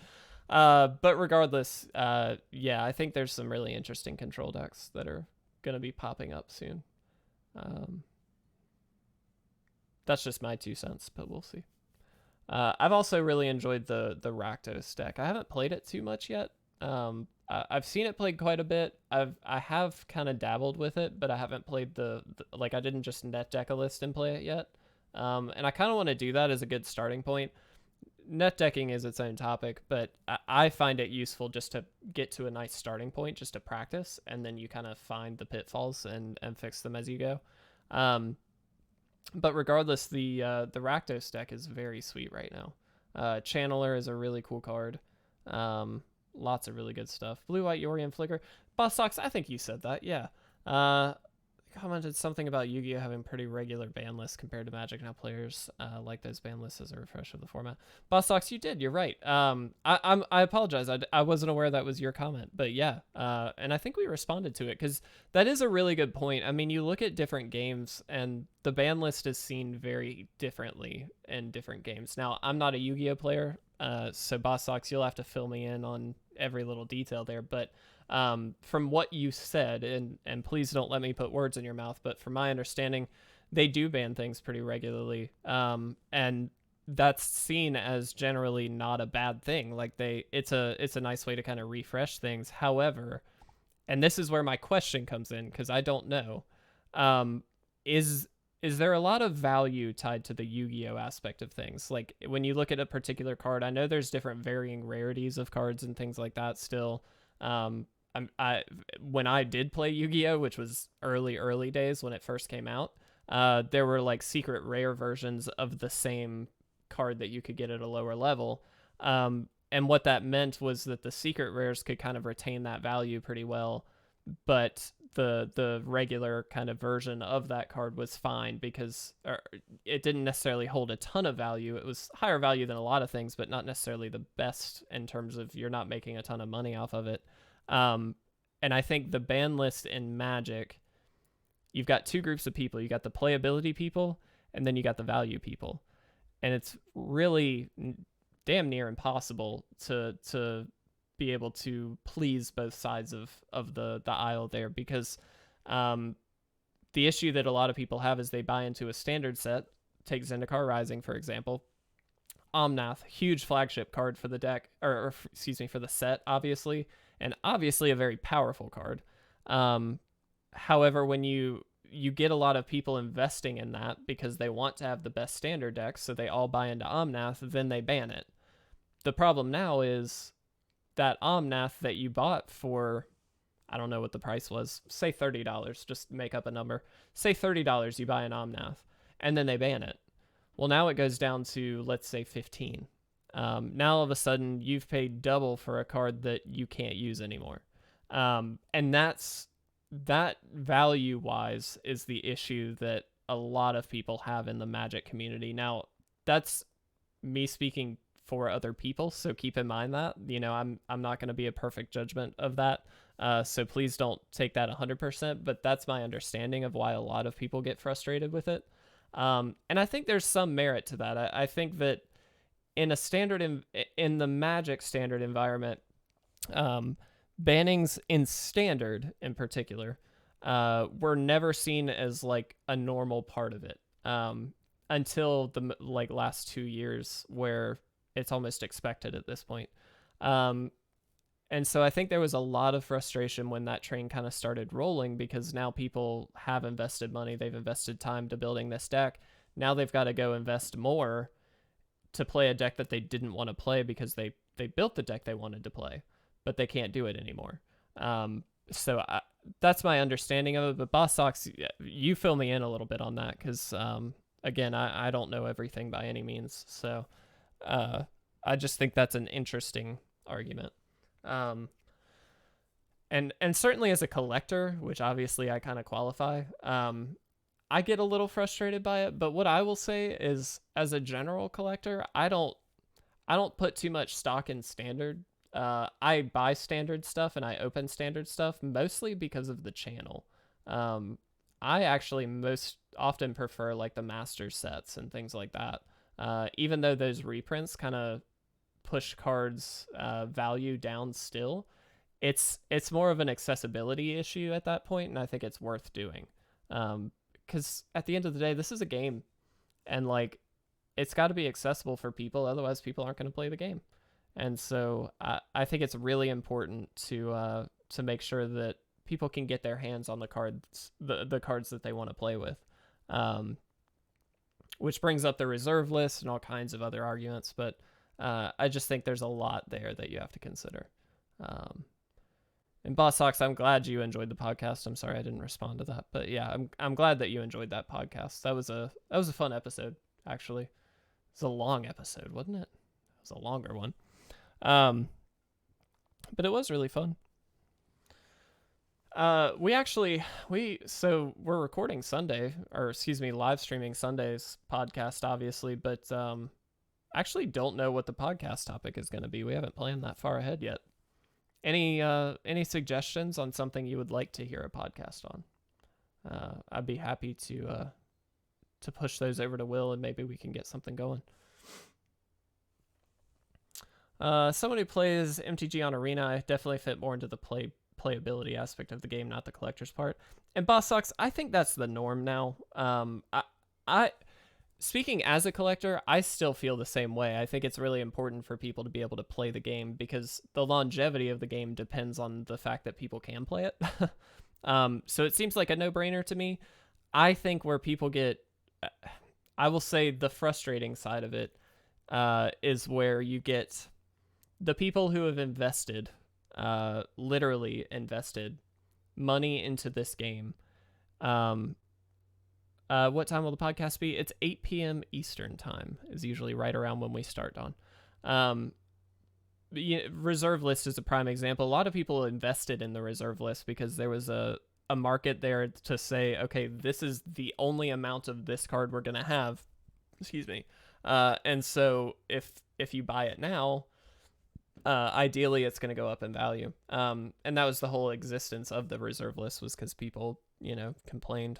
But regardless, yeah, I think there's some really interesting control decks that are going to be popping up soon. That's just my 2 cents, but we'll see. I've also really enjoyed the Rakdos deck. I haven't played it too much yet. I've seen it played quite a bit. I have kind of dabbled with it, but I haven't played the I didn't just net deck a list and play it yet. And I kind of want to do that as a good starting point. Net decking is its own topic, but I find it useful just to get to a nice starting point, just to practice, and then you kind of find the pitfalls and fix them as you go. But regardless, the Rakdos deck is very sweet right now. Channeler is a really cool card. Lots of really good stuff. Blue White Yorion Flicker. Boss Sox, I think you said that, yeah. Commented something about Yu-Gi-Oh! Having pretty regular ban lists compared to Magic. Now players like those ban lists as a refresh of the format. Boss Sox, you did. You're right. I apologize. I wasn't aware that was your comment, but yeah. And I think we responded to it because that is a really good point. I mean, you look at different games and the ban list is seen very differently in different games. Now, I'm not a Yu-Gi-Oh! Player, so Boss Sox, you'll have to fill me in on every little detail there, but from what you said, and please don't let me put words in your mouth, but from my understanding, they do ban things pretty regularly, and that's seen as generally not a bad thing. Like it's a nice way to kind of refresh things. However, and this is where my question comes in, because I don't know, is there a lot of value tied to the Yu-Gi-Oh aspect of things? Like when you look at a particular card, I know there's different varying rarities of cards and things like that still. When I did play Yu-Gi-Oh, which was early days when it first came out, there were like secret rare versions of the same card that you could get at a lower level. And what that meant was that the secret rares could kind of retain that value pretty well, but the regular kind of version of that card was fine because it didn't necessarily hold a ton of value. It was higher value than a lot of things, but not necessarily the best in terms of you're not making a ton of money off of it. And I think the ban list in Magic, you've got 2 groups of people. You got the playability people, and then you got the value people. And it's really damn near impossible to be able to please both sides of the aisle there, because the issue that a lot of people have is they buy into a standard set. Take Zendikar Rising, for example. Omnath, huge flagship card for the deck, or excuse me, for the set, obviously, and obviously a very powerful card. However, when you get a lot of people investing in that because they want to have the best standard deck, so they all buy into Omnath, then they ban it. The problem now is that Omnath that you bought for, I don't know what the price was, say $30, just make up a number. Say $30 you buy an Omnath, and then they ban it. Well, now it goes down to, let's say, 15. Now all of a sudden you've paid double for a card that you can't use anymore. And that value-wise is the issue that a lot of people have in the Magic community. Now, that's me speaking for other people, so keep in mind that, I'm not going to be a perfect judgment of that. So please don't take that 100%, but that's my understanding of why a lot of people get frustrated with it. And I think there's some merit to that. I think that in the Magic standard environment, bannings in standard in particular were never seen as like a normal part of it until the last 2 years, where it's almost expected at this point. And so I think there was a lot of frustration when that train kind of started rolling, because now people have invested money, they've invested time to building this deck. Now they've got to go invest more to play a deck that they didn't want to play because they built the deck they wanted to play, but they can't do it anymore. So that's my understanding of it. But Boss Sox, you fill me in a little bit on that, because again, I don't know everything by any means. So I just think that's an interesting argument. And certainly as a collector, which obviously I kind of qualify, I get a little frustrated by it. But what I will say is, as a general collector, I don't put too much stock in standard. I buy standard stuff and I open standard stuff mostly because of the channel. I actually most often prefer like the master sets and things like that. Even though those reprints kind of push cards value down still, it's more of an accessibility issue at that point, and I think it's worth doing. Because at the end of the day, this is a game, and like it's got to be accessible for people, otherwise people aren't going to play the game. And so I think it's really important to make sure that people can get their hands on the cards that they want to play with. Which brings up the reserve list and all kinds of other arguments, but I just think there's a lot there that you have to consider. And Boss Sox, I'm glad you enjoyed the podcast. I'm sorry I didn't respond to that, but yeah, I'm glad that you enjoyed that podcast. That was a fun episode, actually. It's a long episode, wasn't it? It was a longer one. But it was really fun. So we're recording Sunday, or excuse me, live streaming Sunday's podcast, obviously, but actually don't know what the podcast topic is going to be. We haven't planned that far ahead yet. Any suggestions on something you would like to hear a podcast on? I'd be happy to push those over to Will, and maybe we can get something going. Someone who plays MTG on Arena, I definitely fit more into the playability aspect of the game, not the collector's part. And Boss Sox, I think that's the norm now. I speaking as a collector, I still feel the same way. I think it's really important for people to be able to play the game, because the longevity of the game depends on the fact that people can play it. So it seems like a no-brainer to me. I think where people get, I will say the frustrating side of it is where you get the people who have invested, literally invested money into this game. What time will the podcast be? It's 8 p.m. Eastern time is usually right around when we start on. Reserve list is a prime example. A lot of people invested in the reserve list because there was a market there to say, okay, this is the only amount of this card we're going to have. Excuse me. And so if you buy it now, ideally it's going to go up in value. And that was the whole existence of the reserve list, was because people, complained.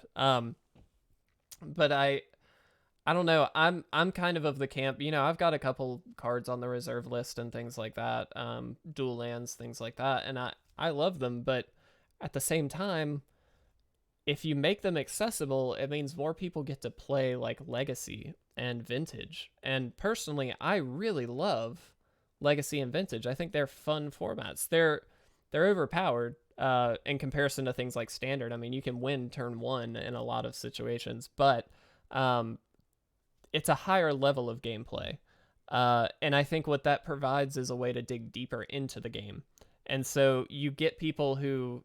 But I don't know. I'm kind of the camp, I've got a couple cards on the reserve list and things like that. Dual lands, things like that. And I love them, but at the same time, if you make them accessible, it means more people get to play like Legacy and Vintage. And personally, I really love Legacy and Vintage. I think they're fun formats. They're overpowered in comparison to things like Standard. I mean, you can win turn one in a lot of situations, but it's a higher level of gameplay. And I think what that provides is a way to dig deeper into the game. And so you get people who,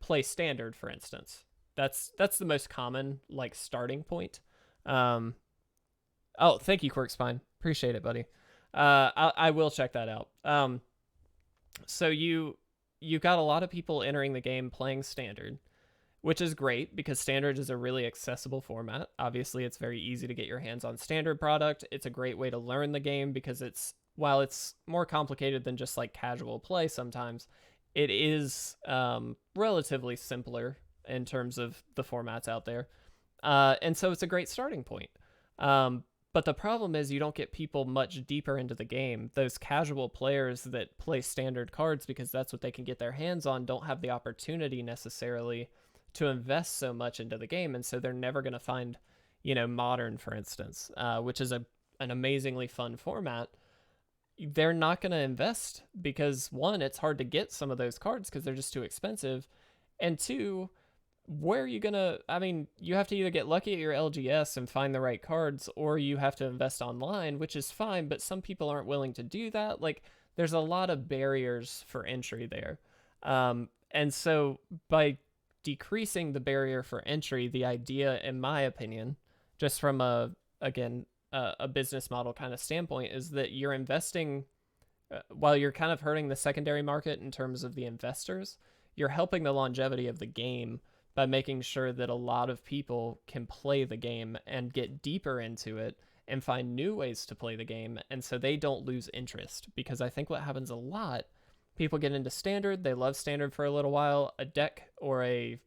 play Standard, for instance. That's the most common starting point. Oh, thank you, Quirkspine. Appreciate it, buddy. I will check that out. So you got a lot of people entering the game playing Standard, which is great because Standard is a really accessible format. Obviously, it's very easy to get your hands on Standard product. It's a great way to learn the game because while it's more complicated than just like casual play sometimes, it is relatively simpler in terms of the formats out there. And so it's a great starting point. But the problem is you don't get people much deeper into the game. Those casual players that play Standard cards because that's what they can get their hands on don't have the opportunity necessarily to invest so much into the game. And so they're never going to find, Modern, for instance, which is an amazingly fun format. They're not going to invest because, one, it's hard to get some of those cards because they're just too expensive. And two, where are you going to, you have to either get lucky at your LGS and find the right cards, or you have to invest online, which is fine, but some people aren't willing to do that. Like, there's a lot of barriers for entry there. And so by decreasing the barrier for entry, the idea, in my opinion, just from a business model kind of standpoint, is that you're investing, while you're kind of hurting the secondary market in terms of the investors, you're helping the longevity of the game by making sure that a lot of people can play the game and get deeper into it and find new ways to play the game. And so they don't lose interest, because I think what happens a lot, people get into Standard, they love Standard for a little while, a deck or a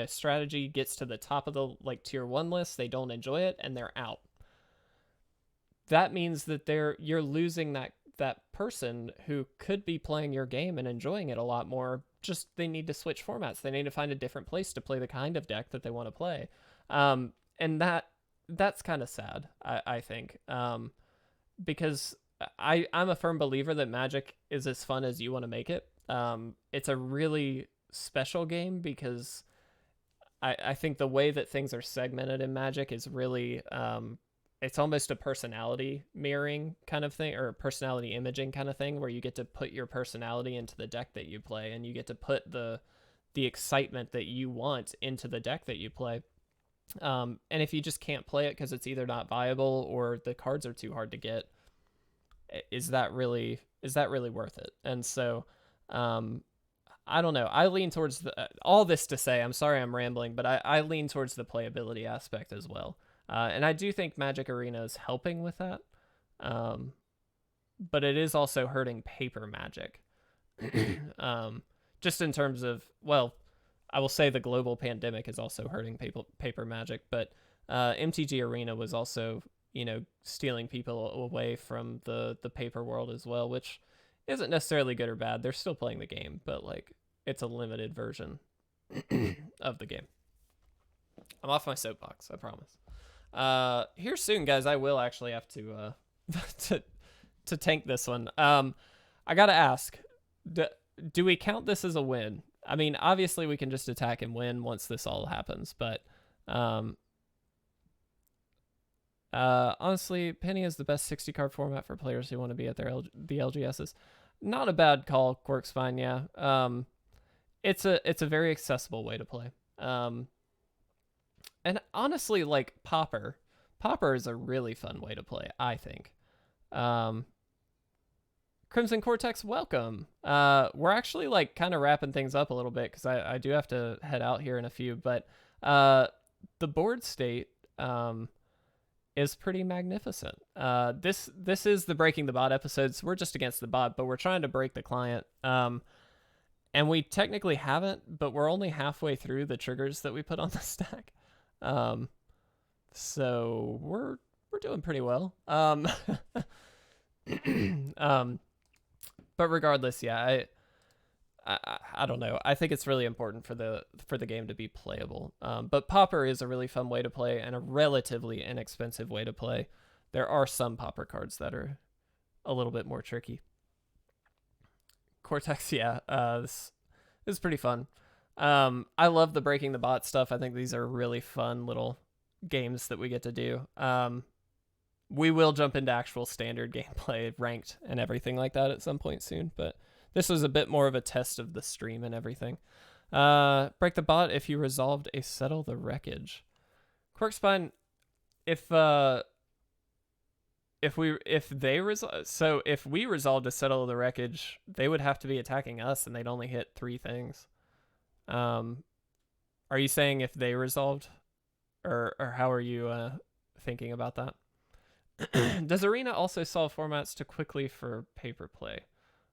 strategy gets to the top of the tier 1 list, they don't enjoy it, and they're out. That means that you're losing that person who could be playing your game and enjoying it a lot more. Just they need to switch formats. They need to find a different place to play the kind of deck that they want to play. And that's kind of sad, I think, because I'm a firm believer that Magic is as fun as you want to make it. It's a really special game because I think the way that things are segmented in Magic is really, it's almost a personality mirroring kind of thing, or personality imaging kind of thing, where you get to put your personality into the deck that you play, and you get to put the excitement that you want into the deck that you play. And if you just can't play it because it's either not viable or the cards are too hard to get, is that really worth it? And so, I don't know. I lean towards all this to say, I'm sorry I'm rambling, but I lean towards the playability aspect as well. And I do think Magic Arena is helping with that. But it is also hurting paper Magic. Just in terms of, well, I will say the global pandemic is also hurting paper Magic, but MTG Arena was also, stealing people away from the paper world as well, which isn't necessarily good or bad. They're still playing the game, but it's a limited version of the game. I'm off my soapbox, I promise. Here soon, guys, I will actually have to to tank this one. I gotta ask, do we count this as a win? I mean, obviously we can just attack and win once this all happens, but honestly, Penny is the best 60 card format for players who want to be at the LGSs. Not a bad call, Quirk's fine, yeah. It's a very accessible way to play. And honestly, Popper is a really fun way to play, I think. Crimson Cortex, welcome. We're actually kind of wrapping things up a little bit because I do have to head out here in a few, but the board state is pretty magnificent. This is the Breaking the Bot episodes. We're just against the bot, but we're trying to break the client. And we technically haven't, but we're only halfway through the triggers that we put on the stack. So we're doing pretty well. But regardless, yeah, I don't know. I think it's really important for the game to be playable. But Popper is a really fun way to play and a relatively inexpensive way to play. There are some Popper cards that are a little bit more tricky. Cortex, yeah, this is pretty fun. I love the Breaking the Bot stuff. I think these are really fun little games that we get to do. We will jump into actual Standard gameplay, ranked, and everything like that at some point soon, but this was a bit more of a test of the stream and everything. Break the Bot if you resolved a Settle the Wreckage. Quirkspine, if we resolved to Settle the Wreckage, they would have to be attacking us, and they'd only hit 3 things. Are you saying if they resolved, or how are you thinking about that? Does Arena also solve formats too quickly for paper play?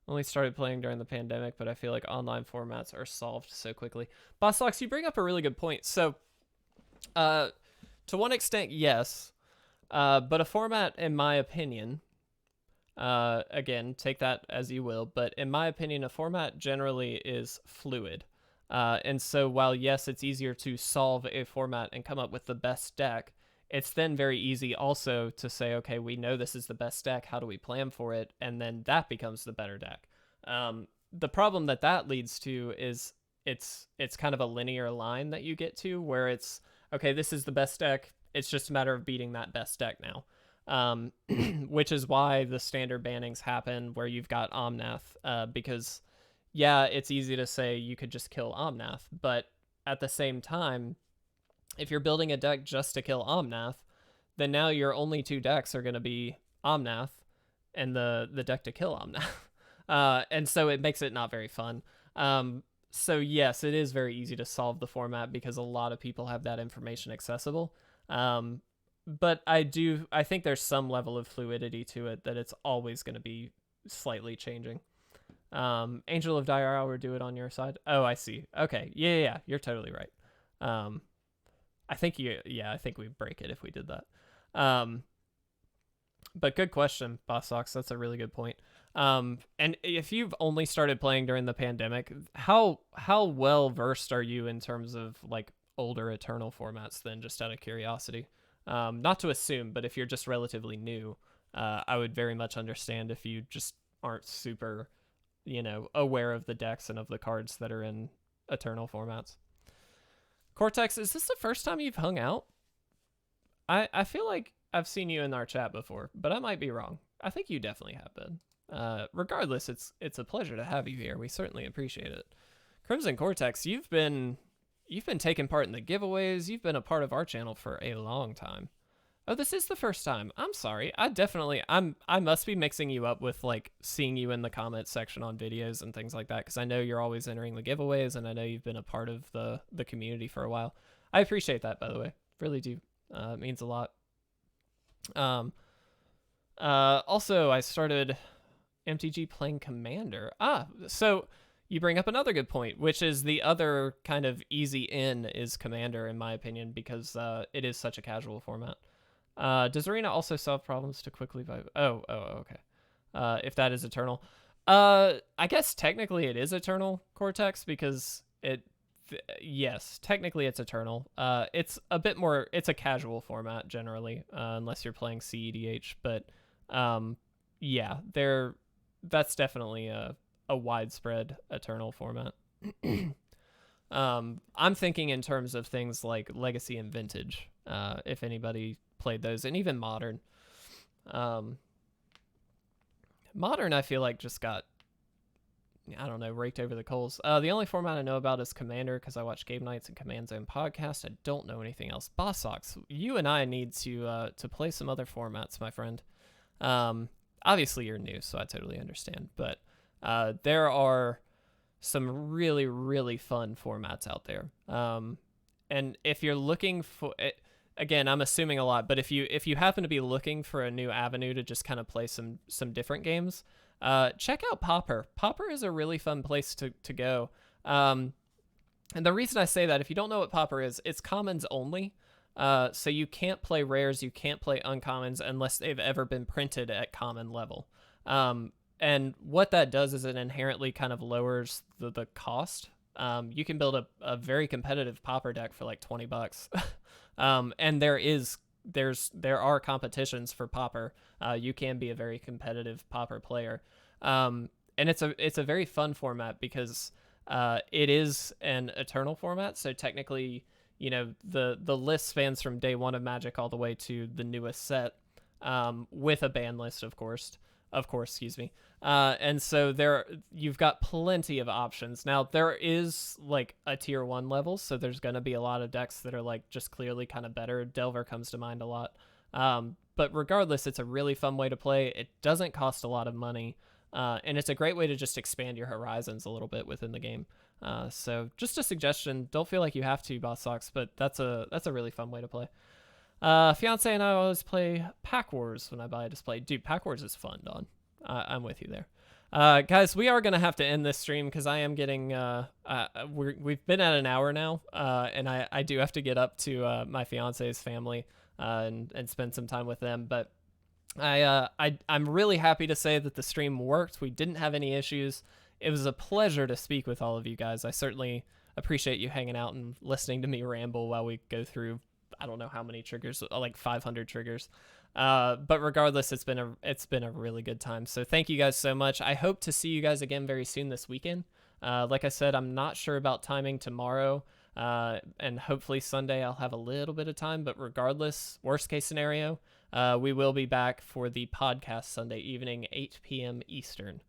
Only started playing during the pandemic, but I feel like online formats are solved so quickly. Bossox, you bring up a really good point. So, to one extent, yes, but a format, in my opinion, again, take that as you will, but in my opinion, a format generally is fluid. And so while, yes, it's easier to solve a format and come up with the best deck, it's then very easy also to say, okay, we know this is the best deck. How do we plan for it? And then that becomes the better deck. The problem that leads to is it's kind of a linear line that you get to where it's, okay, this is the best deck. It's just a matter of beating that best deck now. Which is why the standard bannings happen where you've got Omnath, because yeah, it's easy to say you could just kill Omnath, but at the same time, if you're building a deck just to kill Omnath, then now your only two decks are going to be Omnath and the deck to kill Omnath. And so it makes it not very fun. So yes, it is very easy to solve the format because a lot of people have that information accessible. But I think there's some level of fluidity to it that it's always going to be slightly changing. Angel of Dire Hour, do it on your side. Oh, I see. Okay. Yeah. You're totally right. I think we break it if we did that. But good question, Boss Sox. That's a really good point. And if you've only started playing during the pandemic, how well versed are you in terms of like older Eternal formats then, just out of curiosity? Not to assume, but if you're just relatively new, I would very much understand if you just aren't super, aware of the decks and of the cards that are in Eternal formats. Cortex, is this the first time you've hung out? I feel like I've seen you in our chat before, but I might be wrong. I think you definitely have been. Regardless, it's a pleasure to have you here. We certainly appreciate it. Crimson Cortex, you've been taking part in the giveaways. You've been a part of our channel for a long time. Oh, this is the first time. I'm sorry. I must be mixing you up with like seeing you in the comments section on videos and things like that, because I know you're always entering the giveaways and I know you've been a part of the community for a while. I appreciate that, by the way. Really do. It means a lot. Also, I started MTG playing Commander. So you bring up another good point, which is the other kind of easy in is Commander, in my opinion, because it is such a casual format. Does Arena also solve problems to quickly vibe? Oh, okay. If that is Eternal. I guess technically it is Eternal, Cortex, because yes, technically it's Eternal. It's a bit more, it's a casual format generally, unless you're playing CEDH, but yeah, that's definitely a widespread Eternal format. I'm thinking in terms of things like Legacy and Vintage, if anybody played those, and even Modern. Modern, I feel like just got, I don't know, raked over the coals. The only format I know about is Commander because I watch Game Nights and Command Zone podcast. I don't know anything else. Boss Sox, you and I need to play some other formats, my friend. Obviously you're new, so I totally understand, but there are some really, really fun formats out there. And if you're looking for it, again, I'm assuming a lot, but if you happen to be looking for a new avenue to just kind of play some different games, check out Pauper. Pauper is a really fun place to go. And the reason I say that, if you don't know what Pauper is, it's commons only. So you can't play rares, you can't play uncommons unless they've ever been printed at common level. And what that does is it inherently kind of lowers the cost. You can build a very competitive Pauper deck for like $20. And there are competitions for Pauper. You can be a very competitive Pauper player. And it's a very fun format because it is an Eternal format. So technically, the list spans from day one of Magic all the way to the newest set, with a ban list, of course, excuse me. And so you've got plenty of options. Now there is like a tier 1 level, so there's going to be a lot of decks that are like just clearly kind of better. Delver comes to mind a lot. But regardless, it's a really fun way to play. It doesn't cost a lot of money. And it's a great way to just expand your horizons a little bit within the game. So just a suggestion. Don't feel like you have to, Boss Sox, but that's a really fun way to play. Fiance and I always play Pack Wars when I buy a display. Dude, Pack Wars is fun, Don. I'm with you there. Guys, we are going to have to end this stream because I am getting, we've been at an hour now, and I do have to get up to my fiance's family and spend some time with them. But I'm really happy to say that the stream worked. We didn't have any issues. It was a pleasure to speak with all of you guys. I certainly appreciate you hanging out and listening to me ramble while we go through, I don't know how many triggers, like 500 triggers. But regardless, it's been a really good time. So thank you guys so much. I hope to see you guys again very soon this weekend. Like I said, I'm not sure about timing tomorrow. And hopefully Sunday I'll have a little bit of time, but regardless, worst case scenario, we will be back for the podcast Sunday evening, 8 p.m. Eastern,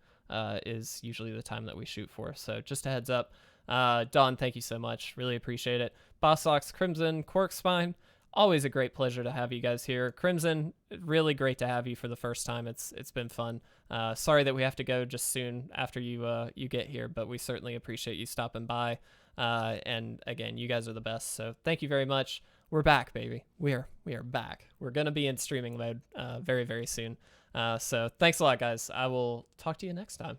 is usually the time that we shoot for. So just a heads up. Don, thank you so much. Really appreciate it. Boss Sox, Crimson, Corkspine, always a great pleasure to have you guys here. Crimson, really great to have you for the first time. It's been fun. Sorry that we have to go just soon after you get here, but we certainly appreciate you stopping by. And again, you guys are the best. So thank you very much. We're back, baby. We are back. We're going to be in streaming mode very, very soon. So thanks a lot, guys. I will talk to you next time.